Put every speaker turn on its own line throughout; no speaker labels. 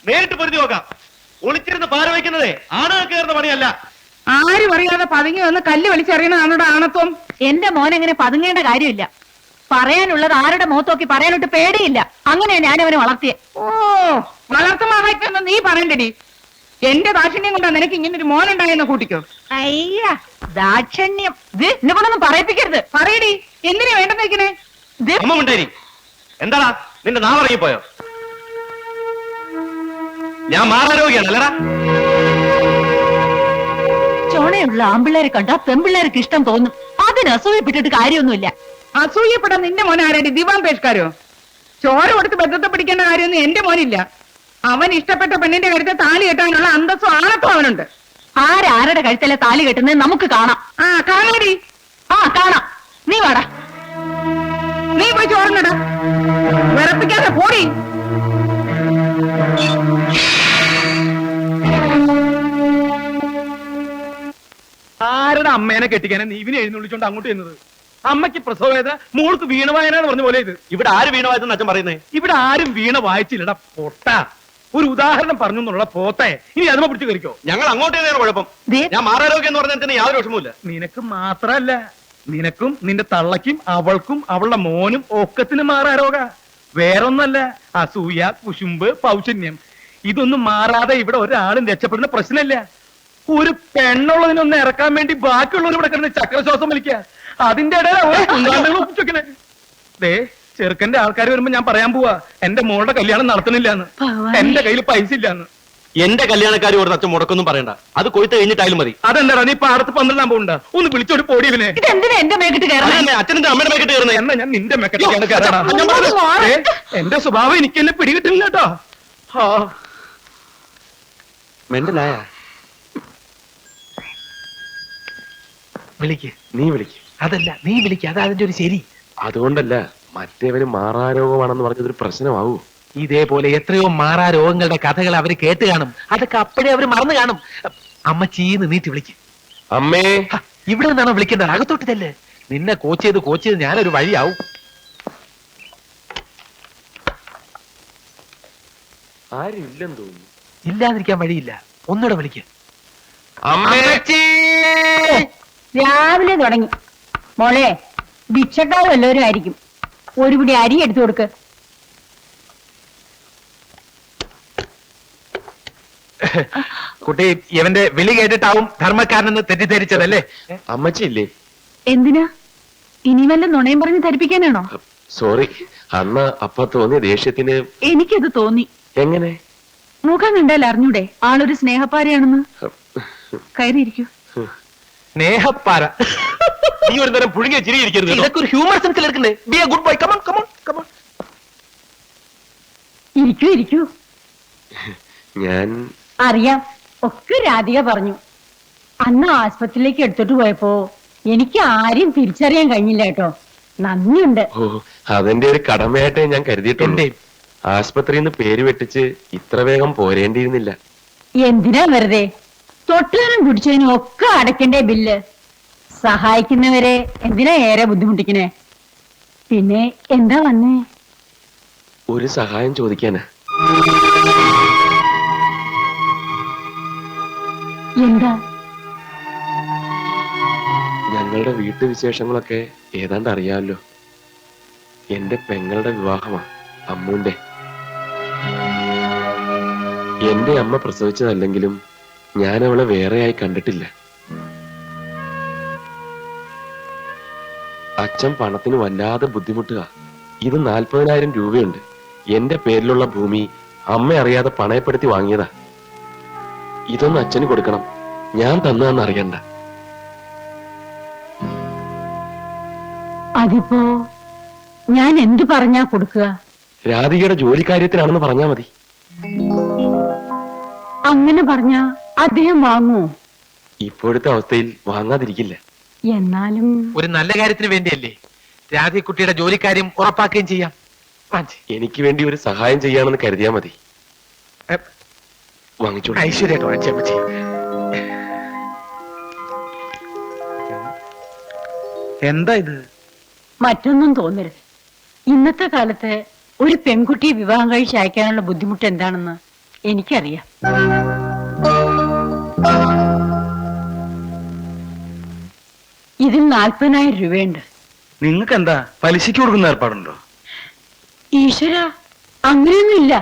നേരിട്ട് പൊരുതി നോക്കാം. ഒളിച്ചിരുന്ന് പാര വയ്ക്കുന്നതേ ആണുങ്ങൾ കയറുന്ന പണിയല്ല.
ആരും അറിയാതെ പതുങ്ങി വന്ന് കല്ല് വലിച്ചെറിയണ ആണത്വം.
എന്റെ മോൻ അങ്ങനെ പതുങ്ങേണ്ട കാര്യമില്ല. പറയാനുള്ളത് ആരുടെ മുഖത്തോക്കി പറയാനോട്ട് പേടിയില്ല. അങ്ങനെയാ ഞാനവനെ വളർത്തിയെ.
ഓ, വളർത്തുമാവായിട്ടൊന്നും നീ പറയണ്ടടി. എന്റെ ദാക്ഷിണ്യം കൊണ്ടാ നിനക്ക് ഇങ്ങനെ ഒരു മോനുണ്ടായെന്ന് കൂട്ടിക്കോ.
അയ്യ, ദാക്ഷണ്യം എന്നെ കൊണ്ടൊന്നും പറയിപ്പിക്കരുത്.
പറയടി, എന്തിനാ വേണ്ടെന്ന് വെക്കണേ?
അമ്മ ഉണ്ടായി. എന്താടാ നിന്റെ നാവിറങ്ങിപ്പോയോ? ഞാൻ മാറാരോഗ്യാണ് അല്ലടാ.
ചോണയുള്ള ആമ്പിള്ളേരെ കണ്ടാ പെമ്പിള്ളേർക്ക് ഇഷ്ടം തോന്നും. അതിന് അസൂയപ്പെട്ടിട്ട് കാര്യമൊന്നുമില്ല.
അസൂയപ്പെടാൻ നിന്റെ മോൻ ആരാടി? ദിവാൻ പേഷ്കാരോ? ചോര കൊടുത്ത് ബന്ധത്തെ പിടിക്കേണ്ട കാര്യമൊന്നും എന്റെ മോനില്ല. അവൻ ഇഷ്ടപ്പെട്ട പെണ്ണിന്റെ കഴുത്തെ താലി കെട്ടാനുള്ള അന്തസ്സും ആണത്തും അവനുണ്ട്.
ആരാരുടെ കഴുത്തല്ലേ താലി കെട്ടുന്നത് നമുക്ക് കാണാം.
ആ കാണാടി.
ആ കാണാം. നീ വാടാ.
നീ പോയി ചോറിനടാ. വിറപ്പിക്കാതെ പോടി.
ആരുടെ അമ്മേനെ കെട്ടിക്കാനെ നീവിനെ എഴുന്നള്ളിച്ചോണ്ട് അങ്ങോട്ട് ചെന്നത്? അമ്മയ്ക്ക് പ്രസവവേദന, മോൾക്ക് വീണവായന എന്ന് പറഞ്ഞ പോലെ ഇത്.
ഇവിടെ ആര് വീണവായതെന്ന് അച്ഛൻ പറയുന്നേ?
ഇവിടെ ആരും വീണ വായിച്ചില്ലടാ പൊട്ട. ഒരു ഉദാഹരണം പറഞ്ഞു എന്നുള്ള പോത്തെ ഇനി അതുമ പിടിച്ചു കയറിക്കോ.
ഞങ്ങൾ അങ്ങോട്ട് ചെയ്തതാണ് കുഴപ്പം. ഞാൻ മാറാരോഗ്യം എന്ന് പറഞ്ഞതിന് യാതൊരു വിഷമമില്ല.
നിനക്ക് മാത്രല്ല, നിനക്കും നിന്റെ തള്ളക്കും അവൾക്കും അവളുടെ മോനും ഒക്കത്തിന് മാറാരോഗ. വേറൊന്നല്ല, അസൂയ, കുശുമ്പ്, പൗശന്യം. ഇതൊന്നും മാറാതെ ഇവിടെ ഒരാളും രക്ഷപ്പെടുന്ന പ്രശ്നമില്ല. ഒരു പെണ്ണുള്ളതിനൊന്ന് ഇറക്കാൻ വേണ്ടി ബാക്കിയുള്ളവർ ഇവിടെ കിടന്ന് ചക്രശ്വാസം വലിക്കുക. അതിന്റെ ഇടയിലെ ദേ ചെറുക്കന്റെ ആൾക്കാർ വരുമ്പോ ഞാൻ പറയാൻ പോവാ, എന്റെ മോളുടെ കല്യാണം നടത്തണില്ലാന്ന്, എന്റെ കയ്യിൽ പൈസ ഇല്ലാന്ന്.
എന്റെ കല്യാണക്കാരി ഒരു അച്ഛൻ മുടക്കൊന്നും പറയണ്ട. അത് കൊയ്ത്ത് കഴിഞ്ഞിട്ടായാലും മതി.
അതെന്താ നീ പാടത്ത് 12 പോണ്ട? ഒന്ന് വിളിച്ചോട്ട് പോടിയവനെ.
ഇതെന്തിനാ എന്റെ മേക്കിട്ട് കയറുന്നത്?
അച്ഛനെ അമ്മയുടെ മേക്കിട്ട് കയറുന്നത്.
എന്നാ ഞാൻ നിന്റെ മെക്കറ്റാണ് കയറണം. എന്റെ സ്വഭാവം എനിക്ക് എന്നെ പിടികിട്ടില്ല കേട്ടോ.
മെന്റലായ
വിളിക്ക്.
നീ വിളിക്ക്.
അതല്ല, നീ വിളിക്ക്. അതാ അതിന്റെ ഒരു ശരി.
അതുകൊണ്ടല്ല, മറ്റേവന് മാറാരോഗമാണെന്ന് പറഞ്ഞതൊരു പ്രശ്നമാവൂ.
ഇതേപോലെ എത്രയോ മാറാ രോഗങ്ങളുടെ കഥകൾ അവര് കേട്ട് കാണും. അതൊക്കെ അപ്പോഴേ അവര് മറന്നു കാണും. അമ്മ ചീന്ന് നീട്ടി വിളിക്ക്.
അമ്മേ,
ഇവിടെ നിന്നാണോ വിളിക്കേണ്ടത്? അകത്തോട്ടിതല്ലേ. നിന്നെ കോച്ച് ചെയ്ത് ഞാനൊരു വഴിയാവും.
ആരും ഇല്ലെന്ന് തോന്നുന്നു.
ഇല്ലാതിരിക്കാൻ വഴിയില്ല. ഒന്നുകൂടെ വിളിക്ക്.
അമ്മേച്ചി,
രാവിലെ തുടങ്ങി. മോളെ, ഭിക്ഷക്കാരും എല്ലാവരും ആയിരിക്കും. ഒരു പിടി അരി എടുത്തു കൊടുക്ക്.
കുട്ടി ഇവന്റെ വിളി കേട്ടിട്ടാവും ധർമ്മക്കാരനെന്ന് തെറ്റിദ്ധരിച്ചതല്ലേ?
അമ്മച്ചി ഇല്ലേ?
എന്തിനാ? ഇനി വല്ല നുണയും പറഞ്ഞ് ധരിപ്പിക്കാനാണോ?
സോറി, അന്ന് അപ്പ തോന്നിയ ദേഷ്യത്തിന്.
എനിക്കത് തോന്നി.
എങ്ങനെ?
മുഖം കണ്ടാൽ അറിഞ്ഞൂടെ ആളൊരു സ്നേഹപ്പാരയാണെന്ന്? കയറിയിരിക്കൂ.
സ്നേഹപ്പാര.
നീ ഒരു തരം പുഴുങ്ങിയ ചിരിയിരിക്കരുത്.
ഇതൊക്കെ ഒരു ഹ്യൂമർ സെൻസിൽ എടുക്കണ്ടേ? B A good boy. Come on come on come on.
ഇരിക്കൂ ഇരിക്കൂ.
ഞാൻ
അറിയാം, ഒക്കെ രാധിക പറഞ്ഞു. അന്ന് ആസ്പത്രിയിലേക്ക് എടുത്തിട്ട് പോയപ്പോ എനിക്ക് ആരെയും തിരിച്ചറിയാൻ കഴിഞ്ഞില്ല കേട്ടോ. നന്ദിയുണ്ട്.
ഓ, അതെന്റെ ഒരു കടമയായിട്ടേ ഞാൻ കരുതിയിട്ടുണ്ട്.
എന്റെ
ആസ്പത്രിയിൽ നിന്ന് പേര് വെട്ടിച്ച് ഇത്ര വേഗം പോരേണ്ടിയിരുന്നില്ല.
എന്തിനാ വെറുതെ? തൊട്ടിലും കുടിച്ചതിനും ഒക്കെ അടയ്ക്കണ്ടേ ബില്ല്? സഹായിക്കുന്നവരെ എന്തിനാ ഏറെ ബുദ്ധിമുട്ടിക്കണേ? പിന്നെ എന്താ വന്നേ?
ഒരു സഹായം ചോദിക്കാനാ.
എന്താ?
ഞങ്ങളുടെ വീട്ടുവിശേഷങ്ങളൊക്കെ ഏതാണ്ട് അറിയാമല്ലോ. എന്റെ പെങ്ങളുടെ വിവാഹമാ, അമ്മൂന്റെ. എന്റെ അമ്മ പ്രസവിച്ചതല്ലെങ്കിലും ഞാൻ അവളെ വേറെയായി കണ്ടിട്ടില്ല. അച്ഛൻ പണത്തിന് വല്ലാതെ ബുദ്ധിമുട്ടുക. ഇത് 40,000 രൂപയുണ്ട്. എന്റെ പേരിലുള്ള ഭൂമി അമ്മ അറിയാതെ പണയപ്പെടുത്തി വാങ്ങിയതാ. ഇതൊന്ന് അച്ഛന് കൊടുക്കണം. ഞാൻ തന്നതെന്ന് അറിയണ്ട.
അതിപ്പോ ഞാൻ എന്തു പറഞ്ഞാ കൊടുക്കുക?
രാധികയുടെ ജോലി കാര്യത്തിലാണെന്ന് പറഞ്ഞാ മതി.
അങ്ങനെ പറഞ്ഞാ അദ്ദേഹം വാങ്ങുമോ?
ഇപ്പോഴത്തെ അവസ്ഥയിൽ വാങ്ങാതിരിക്കില്ല.
എന്നാലും
ഒരു നല്ല കാര്യത്തിന് വേണ്ടിയല്ലേ? രാധികുട്ടിയുടെ ജോലിക്കാര്യം ഉറപ്പാക്കുകയും ചെയ്യാം.
എനിക്ക് വേണ്ടി ഒരു സഹായം ചെയ്യാണെന്ന് കരുതിയാ മതി. വാങ്ങിച്ചോളൂ.
ഐശ്വര്യായിട്ട് വാങ്ങിച്ചേ.
എന്താ ഇത്?
മറ്റൊന്നും തോന്നരുത്. ഇന്നത്തെ കാലത്ത് ഒരു പെൺകുട്ടിയെ വിവാഹം കഴിച്ച് അയക്കാനുള്ള ബുദ്ധിമുട്ട് എന്താണെന്ന് എനിക്കറിയാം. ഇതിൽ 40,000 രൂപയുണ്ട്.
നിങ്ങൾക്ക് എന്താ പലിശയ്ക്ക് കൊടുക്കുന്ന ഏർപ്പാടുണ്ടോ?
ഈശ്വര, അങ്ങനെയൊന്നുമില്ല.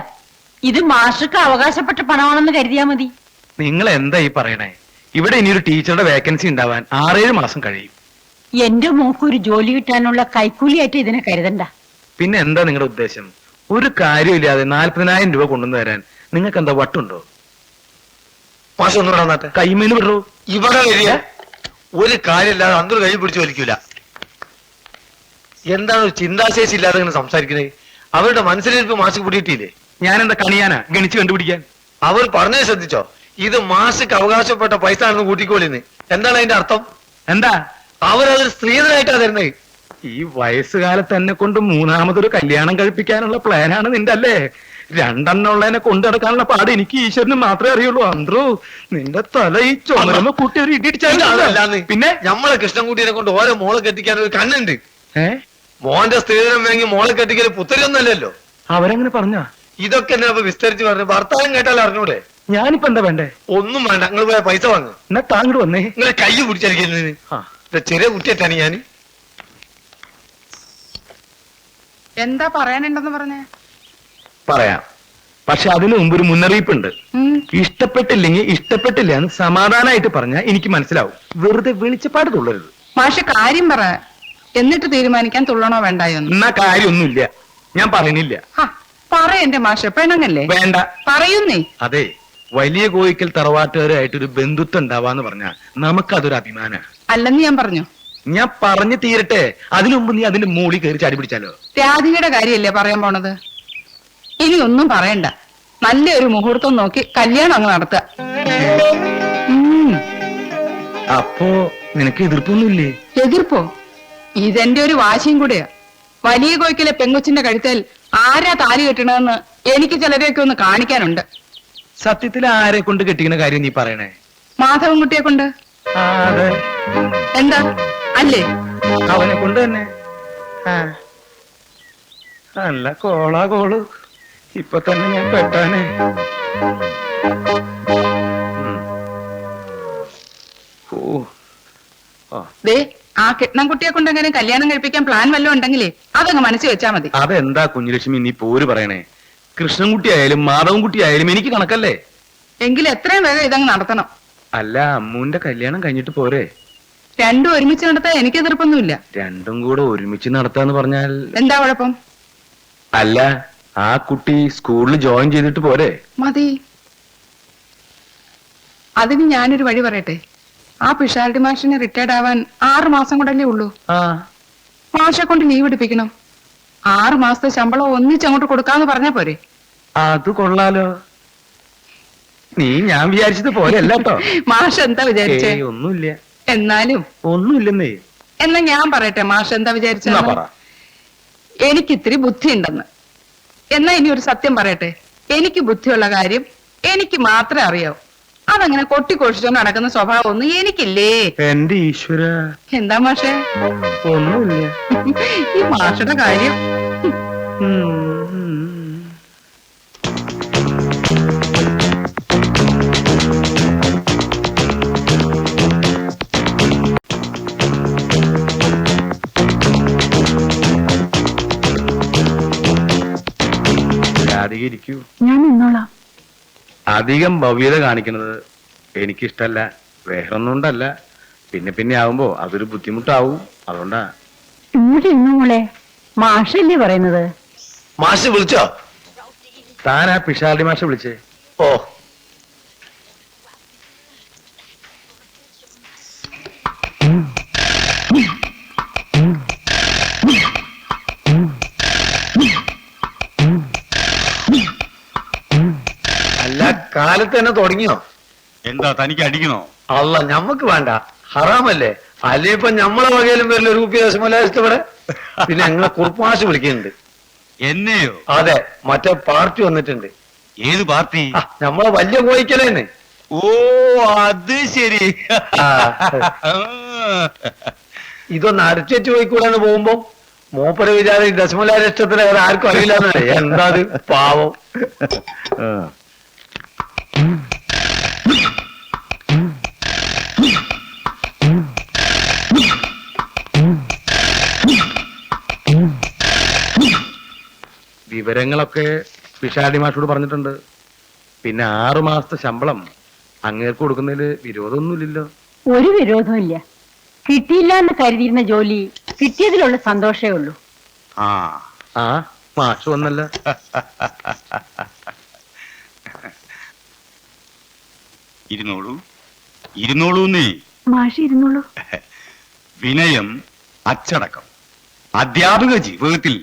ഇത് മാഷക്ക് അവകാശപ്പെട്ട പണമാണെന്ന് കരുതിയാ മതി.
നിങ്ങൾ എന്താ ഈ പറയണേ? ഇവിടെ ഇനിയൊരു ടീച്ചറുടെ വേക്കൻസി ഉണ്ടാവാൻ 6-7 മാസം കഴിയും.
എന്റെ മോക്ക് ഒരു ജോലി കിട്ടാനുള്ള കൈക്കൂലിയായിട്ട് ഇതിനെ കരുതണ്ട.
പിന്നെ എന്താ നിങ്ങളുടെ ഉദ്ദേശം? ഒരു കാര്യമില്ലാതെ 40,000 രൂപ കൊണ്ടുവന്ന് തരാൻ നിങ്ങൾക്ക് എന്താ വട്ടുണ്ടോ?
മാസം ഒന്നും നടന്നാട്ടെ.
കൈമേന്ന് വിടറോ?
ഇവിടെ വരിക ഒരു കാര്യമില്ലാതെ അന്തർ കൈ പിടിച്ചു വലിക്കൂല. എന്താണ് ഒരു ചിന്താശേഷി ഇല്ലാതെ ഇങ്ങനെ സംസാരിക്കുന്നത്? അവരുടെ മനസ്സിലിരിപ്പ് മാസിക്ക് പിടിയിട്ടില്ലേ?
ഞാൻ എന്താ കണിയാനാ ഗണിച്ച് കണ്ടുപിടിക്കാൻ?
അവർ പറഞ്ഞത് ശ്രദ്ധിച്ചോ? ഇത് മാസിക്ക് അവകാശപ്പെട്ട പൈസ ആണെന്ന് കൂട്ടിക്കോളിന്ന്. എന്താണ് അതിന്റെ അർത്ഥം?
എന്താ
അവരതൊരു സ്ത്രീധനായിട്ടാ തരുന്നത്.
ഈ വയസ്സുകാലത്ത് എന്നെ കൊണ്ട് 3ാമതൊരു കല്യാണം കഴിപ്പിക്കാനുള്ള പ്ലാനാണ് നിന്റെ അല്ലേ? 2 ഉള്ളതിനെ കൊണ്ടു നടക്കാനുള്ള പാട് എനിക്ക് ഈശ്വരന് മാത്രമേ അറിയുള്ളൂ. അന്ത്രു, നിന്റെ തല ഈ ചുമരമ്മ കൂട്ടി ഒരു
ഇതല്ലാന്ന്.
പിന്നെ
നമ്മളെ കൃഷ്ണൻകുട്ടിയെ കൊണ്ട് ഓരോ മോളെ കെട്ടിക്കാൻ ഒരു കണ്ണുണ്ട്. മോന്റെ സ്ത്രീധനം വാങ്ങി മോളെ കെട്ടിക്കല് പുത്തരിയൊന്നല്ലല്ലോ.
അവരങ്ങനെ പറഞ്ഞ
ഇതൊക്കെ എന്നെ അപ്പൊ വിസ്തരിച്ച് പറഞ്ഞു. ഭർത്താവും കേട്ടാൽ അറിഞ്ഞൂടെ?
ഞാനിപ്പോ എന്താ വേണ്ടേ?
ഒന്നും വേണ്ട, നിങ്ങൾ പോയ പൈസ വാങ്ങ്.
എന്നാ താങ്കൾ വന്നേ.
നിങ്ങളെ കൈ പിടിച്ചിരിക്കുന്നതിന് ചെറിയ കുട്ടിയെത്താണ് ഞാൻ.
എന്താ പറയാനുണ്ടെന്ന് പറഞ്ഞേ?
പറയാം, പക്ഷെ അതിനു മുമ്പ് ഒരു മുന്നറിയിപ്പുണ്ട്. ഇഷ്ടപ്പെട്ടില്ലെങ്കിൽ ഇഷ്ടപ്പെട്ടില്ല എന്ന് സമാധാനമായിട്ട് പറഞ്ഞാൽ എനിക്ക് മനസ്സിലാവും. വെറുതെ വെളിച്ചപ്പാട് തുള്ളരുത്.
മാഷ് കാര്യം പറ, എന്നിട്ട് തീരുമാനിക്കാൻ തുള്ളണോ വേണ്ടായോന്ന്.
എന്നാ കാര്യമൊന്നുമില്ല, ഞാൻ പറയുന്നില്ല.
പറ എന്റെ മാഷ്, പെണങ്ങല്ലേ?
വേണ്ട.
പറയുന്നേ.
അതെ, വലിയ കോയിക്കൽ തറവാട്ടുകാരായിട്ടൊരു ബന്ധുത്വം ഉണ്ടാവാന്ന് പറഞ്ഞാൽ നമുക്കതൊരു അഭിമാന.
അല്ലെന്ന് ഞാൻ പറഞ്ഞു.
ഞാൻ പറഞ്ഞു തീരട്ടെ, അതിനു മുമ്പ് നീ അതിന്റെ മൂളി കയറി ചാടി പിടിച്ചാലോ?
രാധികയുടെ കാര്യല്ലേ പറയാൻ പോണത്? ഇനി ഒന്നും പറയണ്ട, നല്ലൊരു മുഹൂർത്തം നോക്കി കല്യാണം അങ്ങ് നടത്തുക.
അപ്പോ നിനക്ക് എതിർപ്പൊന്നുമില്ലേ?
എതിർപ്പോ? ഇതെന്റെ ഒരു വാശിയും കൂടെയാ. വലിയ കോയിക്കലെ പെങ്കൊച്ചിന്റെ കഴുത്തിൽ ആരാ താലി കെട്ടണമെന്ന് എനിക്ക് ചിലരെയൊക്കെ ഒന്ന് കാണിക്കാനുണ്ട്.
സത്യത്തിൽ ആരെ കൊണ്ട് കെട്ടിക്കുന്ന കാര്യം നീ പറയണേ?
മാധവൻകുട്ടിയെ കൊണ്ട്.
അതെ.
എന്താ അല്ലേ?
അവനെ കൊണ്ട് തന്നെ. നല്ല കോളാ കോള്. ഇപ്പൊ തന്നെ ഞാൻ പെട്ടാനെ.
ദേ, ആ കിട്ടണംകുട്ടിയെ കൊണ്ട് എങ്ങനെ കല്യാണം കഴിപ്പിക്കാൻ പ്ലാൻ വല്ലതും ഉണ്ടെങ്കിലേ അതങ്ങ് മനസ്സിൽ വെച്ചാ മതി.
അതെന്താ കുഞ്ഞുലക്ഷ്മി നീ പോര് പറയണേ? കൃഷ്ണൻകുട്ടി ആയാലും മാധവൻകുട്ടി ആയാലും എനിക്ക് കണക്കല്ലേ?
എങ്കിലും എത്രയും വേഗം ഇതങ്ങ് നടത്തണം.
അല്ല, അമ്മൂന്റെ കല്യാണം കഴിഞ്ഞിട്ട് പോരെ?
രണ്ടും ഒരുമിച്ച് നടത്താൻ എനിക്ക് എതിർപ്പൊന്നുമില്ല.
രണ്ടും കൂടെ ഒരുമിച്ച് നടത്താന്ന് പറഞ്ഞാൽ
എന്താ കുഴപ്പം?
അല്ല, ആ കുട്ടി സ്കൂളിൽ ജോയിൻ ചെയ്തിട്ട് പോരെ?
മതി. അതിന് ഞാനൊരു വഴി പറയട്ടെ. ആ പിഷാരടി മാഷിന് റിട്ടയർഡ് ആവാൻ 6 മാസം കൊണ്ടല്ലേ ഉള്ളൂ. മാഷെ കൊണ്ട് ലീവ് എടുപ്പിക്കണം. 6 മാസത്തെ ശമ്പളം ഒന്നിച്ചങ്ങോട്ട് കൊടുക്കാന്ന് പറഞ്ഞാ പോരെ?
അത് കൊള്ളാലോ. നീ ഞാൻ വിചാരിച്ചത് പോലെ അല്ല കേട്ടോ.
മാഷ് എന്താ വിചാരിച്ചേ?
ഒന്നുമില്ല.
എന്നാലും
ഒന്നുമില്ലെന്നേ.
എന്നാ ഞാൻ പറയട്ടെ മാഷ് എന്താ വിചാരിച്ച? എനിക്കിത്തിരി ബുദ്ധി ഉണ്ടെന്ന്. എന്നാ ഇനി ഒരു സത്യം പറയട്ടെ. എനിക്ക് ബുദ്ധിയുള്ള കാര്യം എനിക്ക് മാത്രമേ അറിയാവൂ. അതങ്ങനെ കൊട്ടിക്കൊഴിച്ചോണ്ട് നടക്കുന്ന സ്വഭാവം ഒന്നും എനിക്കില്ലേ.
എന്റെ ഈശ്വര.
എന്താ മാഷേ?
ഒന്നുമില്ല.
ഈ മാഷയുടെ കാര്യം.
ഇരിക്കൂ.
ഞാൻ നിന്നോളാം.
അധികം ഭവ്യത കാണിക്കുന്നത് എനിക്കിഷ്ടല്ല. വേറൊന്നും കൊണ്ടല്ല, പിന്നെ പിന്നെ ആവുമ്പോ അതൊരു ബുദ്ധിമുട്ടാവും. അതുകൊണ്ടാ.
ഇങ്ങോട്ട് ഇന്നു മോളെ. മാഷല്ലേ പറയുന്നത്?
മാഷ് വിളിച്ചോ?
താൻ ആ പിഷാരടി മാഷ വിളിച്ചേ?
ഓ, അല്ല, കാലത്ത് തന്നെ തുടങ്ങിയോ?
എന്താ തനിക്ക് അടിക്കണോ?
അല്ല, ഞമ്മക്ക് വേണ്ട, ഹറാമല്ലേ. അല്ലെ ഇപ്പൊ ഞമ്മളെ വകയിലും വരില്ല രൂപ ദശമൂലം. പിന്നെ ഞങ്ങളെ കുറുപ്പാശ് വിളിക്കുന്നുണ്ട്.
എന്നെയോ?
അതെ, മറ്റേ പാർട്ടി വന്നിട്ടുണ്ട്.
ഏത് പാർട്ടി?
നമ്മളെ വലിയ കോയിക്കലേന്ന്.
ഓ, അത് ശരി.
ഇതൊന്ന് അരച്ചു പോയിക്കൂടാന്ന് പോകുമ്പോ മൂപ്പര വിചാരം ദശമൂലാരിഷ്ടത്തിന് ആർക്കും അറിയില്ല. എന്താ പാവം.
വിവരങ്ങളൊക്കെ പിഷാരടി മാഷോട് പറഞ്ഞിട്ടുണ്ട്. പിന്നെ 6 മാസത്തെ ശമ്പളം അങ്ങേർക്ക് കൊടുക്കുന്നതിൽ വിരോധമൊന്നുമില്ലല്ലോ?
ഒരു വിരോധവും ഇല്ല. കിട്ടിയില്ല എന്ന് കരുതിയിരുന്ന ജോലി കിട്ടിയതിലുള്ള സന്തോഷമേ ഉള്ളൂ.
ആ
ആ മാഷ് വന്നല്ല.
ഇരുന്നോളൂ ഇരുന്നോളൂന്നേ.
മാഷി ഇരുന്നുള്ളൂ.
വിനയം, അച്ചടക്കം, അധ്യാപക ജീവിതത്തിൽ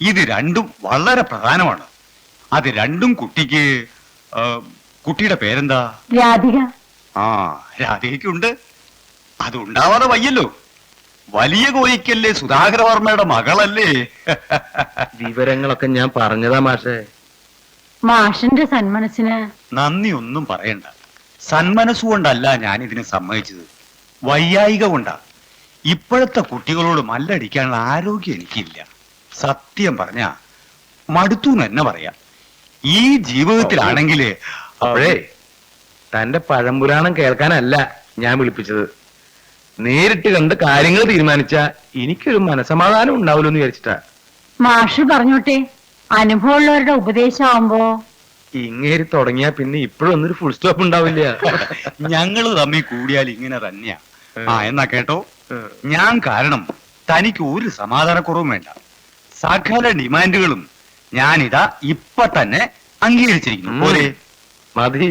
ഇത് രണ്ടും വളരെ പ്രധാനമാണ്. അത് രണ്ടും കുട്ടിക്ക് കുട്ടിയുടെ പേരെന്താ?
രാധിക.
ആ, രാധയ്ക്കുണ്ട്. അത് ഉണ്ടാവാതെ വയ്യല്ലോ. വലിയ കോയിക്കല്ലേ സുധാകരവർമ്മയുടെ മകളല്ലേ?
വിവരങ്ങളൊക്കെ ഞാൻ പറഞ്ഞതാ മാഷേ.
മാഷിന്റെ സന്മനസ്സിന്
നന്ദി ഒന്നും പറയണ്ട. സന്മനസ്സുകൊണ്ടല്ല ഞാൻ ഇതിന് സമ്മതിച്ചത്, വൈയായിക കൊണ്ടാ. ഇപ്പോഴത്തെ കുട്ടികളോട് മല്ലടിക്കാനുള്ള ആരോഗ്യം എനിക്കില്ല. സത്യം പറഞ്ഞ മടുത്തു എന്ന് തന്നെ പറയാം. ഈ ജീവിതത്തിലാണെങ്കില്
അപ്പോഴേ തന്റെ പഴംപുരാണം കേൾക്കാനല്ല ഞാൻ വിളിപ്പിച്ചത്. നേരിട്ട് കണ്ട് കാര്യങ്ങൾ തീരുമാനിച്ച എനിക്കൊരു മനസമാധാനം ഉണ്ടാവില്ലോ എന്ന് വിചാരിച്ചിട്ടാ.
മാഷ് പറഞ്ഞോട്ടെ, അനുഭവമുള്ളവരുടെ ഉപദേശമാകുമ്പോ.
ഇങ്ങേരി തുടങ്ങിയാ പിന്നെ ഇപ്പോഴൊന്നൊരു ഫുൾ സ്റ്റോപ്പ് ഉണ്ടാവില്ല.
ഞങ്ങള് തമ്മിൽ കൂടിയാൽ ഇങ്ങനെ തന്നെയാ. ആ എന്നാ കേട്ടോ, ഞാൻ കാരണം തനിക്ക് ഒരു സമാധാനക്കുറവും വേണ്ട. സകല ഡിമാൻഡുകളും ഞാനിതാ ഇപ്പൊ തന്നെ അംഗീകരിച്ചിരിക്കുന്നു. പോലെ
മതി.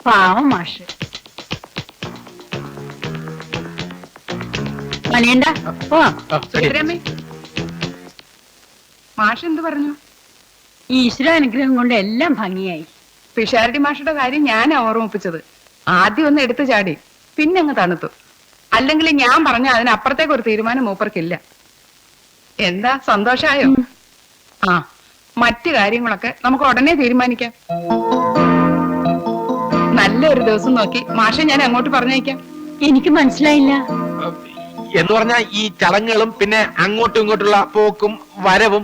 പാവം മാഷ്. മണിയണ്ട ഓ.
സുഭദ്രമ്മേ, മാഷ് എന്ത് പറഞ്ഞു?
ഈശ്വര അനുഗ്രഹം കൊണ്ട് എല്ലാം ഭംഗിയായി.
പിഷാരടി മാഷയുടെ കാര്യം ഞാനാ ഓർമ്മിപ്പിച്ചത്. ആദ്യം ഒന്ന് എടുത്തു ചാടി, പിന്നെ അങ്ങ് തണുത്തു. അല്ലെങ്കിൽ ഞാൻ പറഞ്ഞ അതിനപ്പുറത്തേക്ക് ഒരു തീരുമാനം മൂപ്പർക്കില്ല. എന്താ, സന്തോഷായോ? ആ, മറ്റു കാര്യങ്ങളൊക്കെ നമുക്ക് ഉടനെ തീരുമാനിക്കാം. നല്ലൊരു ദിവസം നോക്കി മാഷെ ഞാൻ അങ്ങോട്ട് പറഞ്ഞേക്കാം.
എനിക്ക് മനസ്സിലായില്ല.
എന്ന് പറഞ്ഞാൽ ഈ ചടങ്ങുകളും പിന്നെ അങ്ങോട്ടും ഇങ്ങോട്ടുള്ള പോക്കും വരവും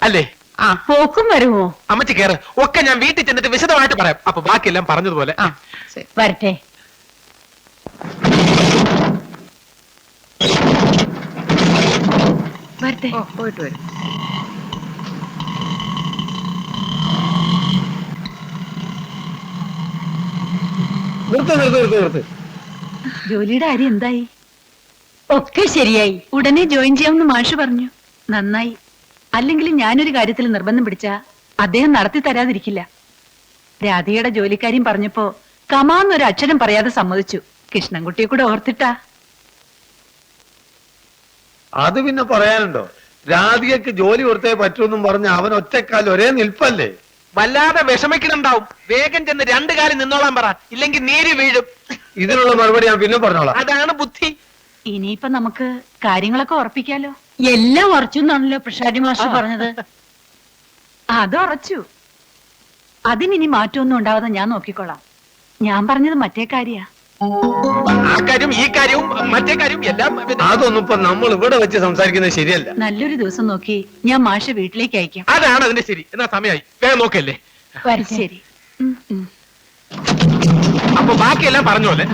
അല്ലേ?
ആ,
പോക്കും വരുമോ?
അമ്മച്ചി കേറ്, ഒക്കെ ഞാൻ വീട്ടിൽ ചെന്നിട്ട് വിശദമായിട്ട് പറയാം. അപ്പൊ ബാക്കിയെല്ലാം പറഞ്ഞതുപോലെ.
ആ, ശരി.
വരട്ടെ.
വരട്ടെ. ഓ, പോയിട്ട് വരും.
നിർത്ത്.
ജോലിയുടെ കാര്യം എന്തായി?
ഒക്കെ ശരിയായി.
ഉടനെ ജോയിൻ ചെയ്യാമെന്ന് മാഷ് പറഞ്ഞു. നന്നായി. അല്ലെങ്കിൽ ഞാനൊരു കാര്യത്തിൽ നിർബന്ധം പിടിച്ച അദ്ദേഹം നടത്തി തരാതിരിക്കില്ല. രാധികയുടെ ജോലിക്കാര്യം പറഞ്ഞപ്പോ കമാന്നൊരു അക്ഷരം പറയാതെ സമ്മതിച്ചു. കൃഷ്ണൻകുട്ടിയെ കൂടെ ഓർത്തിട്ടാ.
അത് പിന്നെ പറയാനുണ്ടോ? രാധികക്ക് ജോലി കൊടുത്തേ പറ്റൂന്നും പറഞ്ഞ അവൻ ഒറ്റക്കാൽ ഒരേ നിൽപ്പല്ലേ.
വല്ലാതെ വിഷമിക്കണുണ്ടാവും. വേഗം ചെന്ന് 2 കാലം നിന്നോളാൻ പറ, ഇല്ലെങ്കിൽ നീര് വീഴും.
ഇതിനുള്ള മറുപടി ഞാൻ പിന്നെ പറഞ്ഞോളാം.
അതാണ് ബുദ്ധി.
ഇനിയിപ്പൊ നമുക്ക് കാര്യങ്ങളൊക്കെ ഉറപ്പിക്കാലോ.
എല്ലാം ഉറച്ചു എന്നാണല്ലോ പിഷാരടി മാഷ് പറഞ്ഞത്.
അത് ഉറച്ചു. അതിനി മാറ്റമൊന്നും ഉണ്ടാവാതെ ഞാൻ നോക്കിക്കോളാം. ഞാൻ പറഞ്ഞത് മറ്റേ കാര്യ.
ആ കാര്യം, ഈ കാര്യവും മറ്റേ കാര്യവും എല്ലാം.
അതൊന്നും ഇപ്പൊ നമ്മൾ ഇവിടെ വെച്ച് സംസാരിക്കുന്നത് ശരിയല്ല.
നല്ലൊരു ദിവസം നോക്കി ഞാൻ മാഷ വീട്ടിലേക്ക് അയക്കാം.
അതാണ് അതിന്റെ ശരി. എന്നാ സമയമായി, വേഗം നോക്കല്ലേ.
വരട്ടെ.
ശരി.
അപ്പൊ ബാക്കിയെല്ലാം പറഞ്ഞോലെ.